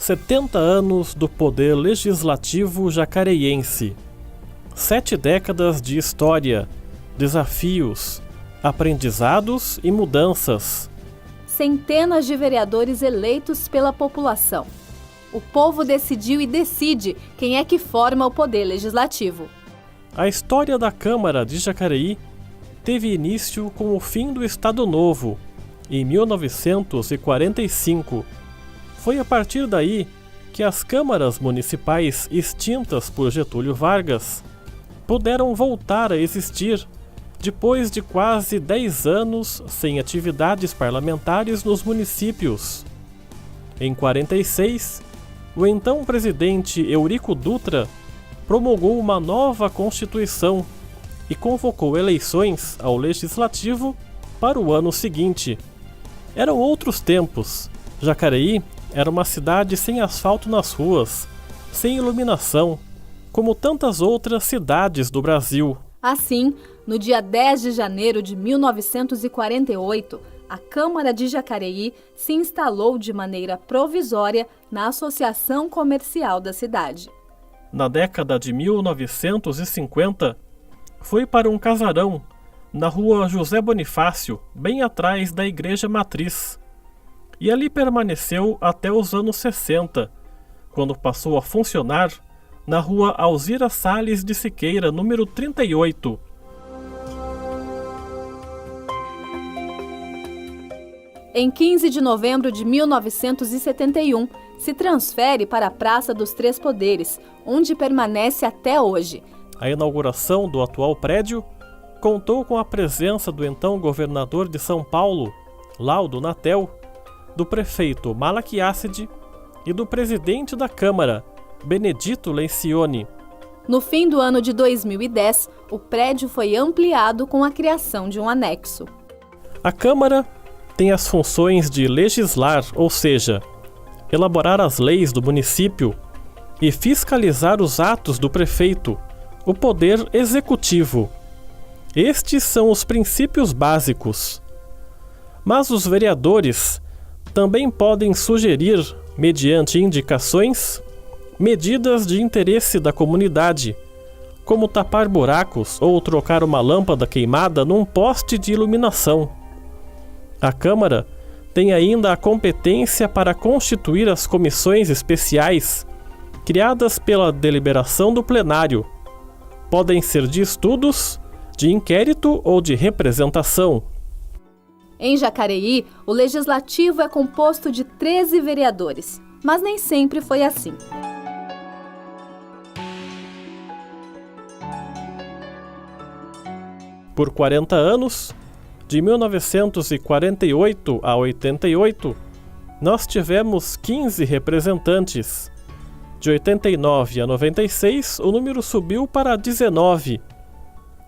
70 anos do poder legislativo jacareiense. 7 décadas de história, desafios, aprendizados e mudanças. Centenas de vereadores eleitos pela população. O povo decidiu e decide quem é que forma o poder legislativo. A história da Câmara de Jacareí teve início com o fim do Estado Novo, em 1945. Foi a partir daí que as câmaras municipais extintas por Getúlio Vargas puderam voltar a existir depois de quase 10 anos sem atividades parlamentares nos municípios. Em 46, o então presidente Eurico Dutra promulgou uma nova Constituição e convocou eleições ao Legislativo para o ano seguinte. Eram outros tempos. Jacareí era uma cidade sem asfalto nas ruas, sem iluminação, como tantas outras cidades do Brasil. Assim, no dia 10 de janeiro de 1948, a Câmara de Jacareí se instalou de maneira provisória na Associação Comercial da cidade. Na década de 1950, foi para um casarão na rua José Bonifácio, bem atrás da Igreja Matriz. E ali permaneceu até os anos 60, quando passou a funcionar na rua Alzira Salles de Siqueira, número 38. Em 15 de novembro de 1971, se transfere para a Praça dos Três Poderes, onde permanece até hoje. A inauguração do atual prédio contou com a presença do então governador de São Paulo, Laudo Natel, do prefeito Malaquiácide e do presidente da Câmara, Benedito Lencioni. No fim do ano de 2010, o prédio foi ampliado com a criação de um anexo. A Câmara tem as funções de legislar, ou seja, elaborar as leis do município e fiscalizar os atos do prefeito, o poder executivo. Estes são os princípios básicos. Mas os vereadores também podem sugerir, mediante indicações, medidas de interesse da comunidade, como tapar buracos ou trocar uma lâmpada queimada num poste de iluminação. A Câmara tem ainda a competência para constituir as comissões especiais, criadas pela deliberação do plenário. Podem ser de estudos, de inquérito ou de representação. Em Jacareí, o Legislativo é composto de 13 vereadores, mas nem sempre foi assim. Por 40 anos, de 1948 a 88, nós tivemos 15 representantes. De 89 a 96, o número subiu para 19.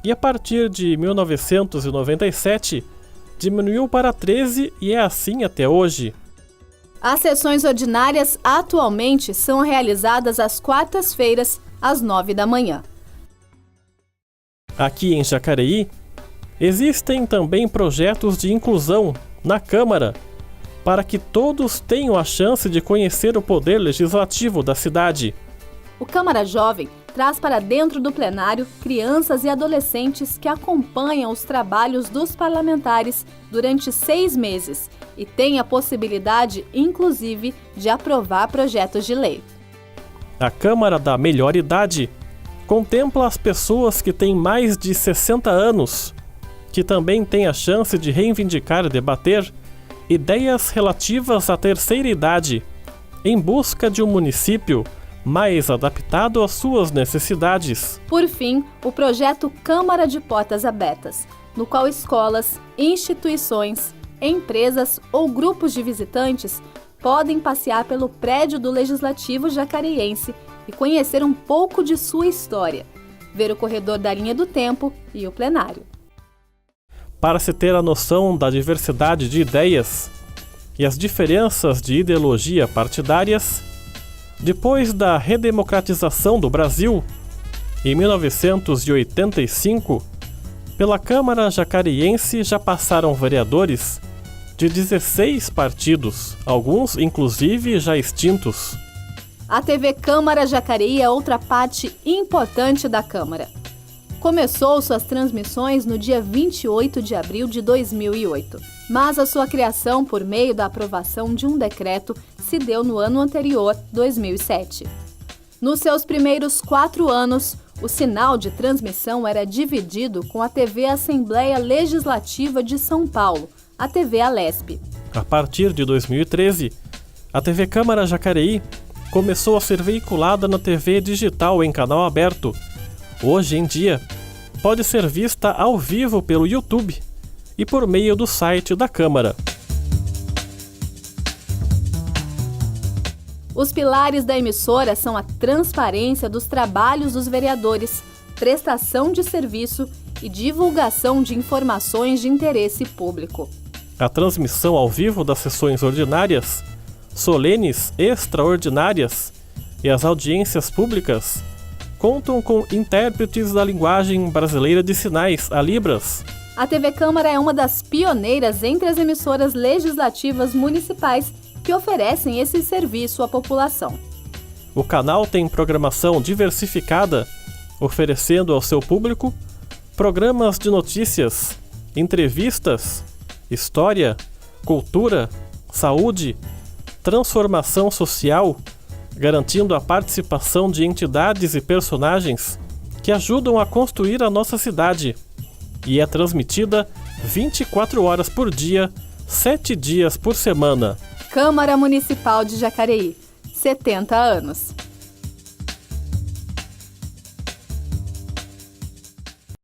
E a partir de 1997, diminuiu para 13 e é assim até hoje. As sessões ordinárias atualmente são realizadas às quartas-feiras, às 9 da manhã. Aqui em Jacareí, existem também projetos de inclusão na Câmara, para que todos tenham a chance de conhecer o poder legislativo da cidade. O Câmara Jovem traz para dentro do plenário crianças e adolescentes que acompanham os trabalhos dos parlamentares durante 6 meses e têm a possibilidade, inclusive, de aprovar projetos de lei. A Câmara da Melhor Idade contempla as pessoas que têm mais de 60 anos, que também têm a chance de reivindicar e debater ideias relativas à terceira idade, em busca de um município mais adaptado às suas necessidades. Por fim, o projeto Câmara de Portas Abertas, no qual escolas, instituições, empresas ou grupos de visitantes podem passear pelo prédio do Legislativo jacareiense e conhecer um pouco de sua história, ver o corredor da linha do tempo e o plenário. Para se ter a noção da diversidade de ideias e as diferenças de ideologia partidárias, depois da redemocratização do Brasil, em 1985, pela Câmara Jacareiense já passaram vereadores de 16 partidos, alguns inclusive já extintos. A TV Câmara Jacareí é outra parte importante da Câmara. Começou suas transmissões no dia 28 de abril de 2008, mas a sua criação por meio da aprovação de um decreto se deu no ano anterior, 2007. Nos seus primeiros 4 anos, o sinal de transmissão era dividido com a TV Assembleia Legislativa de São Paulo, a TV Alesp. A partir de 2013, a TV Câmara Jacareí começou a ser veiculada na TV digital em canal aberto. Hoje em dia, pode ser vista ao vivo pelo YouTube e por meio do site da Câmara. Os pilares da emissora são a transparência dos trabalhos dos vereadores, prestação de serviço e divulgação de informações de interesse público. A transmissão ao vivo das sessões ordinárias, solenes, extraordinárias e as audiências públicas contam com intérpretes da linguagem brasileira de sinais, a Libras. A TV Câmara é uma das pioneiras entre as emissoras legislativas municipais que oferecem esse serviço à população. O canal tem programação diversificada, oferecendo ao seu público programas de notícias, entrevistas, história, cultura, saúde, transformação social, garantindo a participação de entidades e personagens que ajudam a construir a nossa cidade. E é transmitida 24 horas por dia, 7 dias por semana. Câmara Municipal de Jacareí, 70 anos.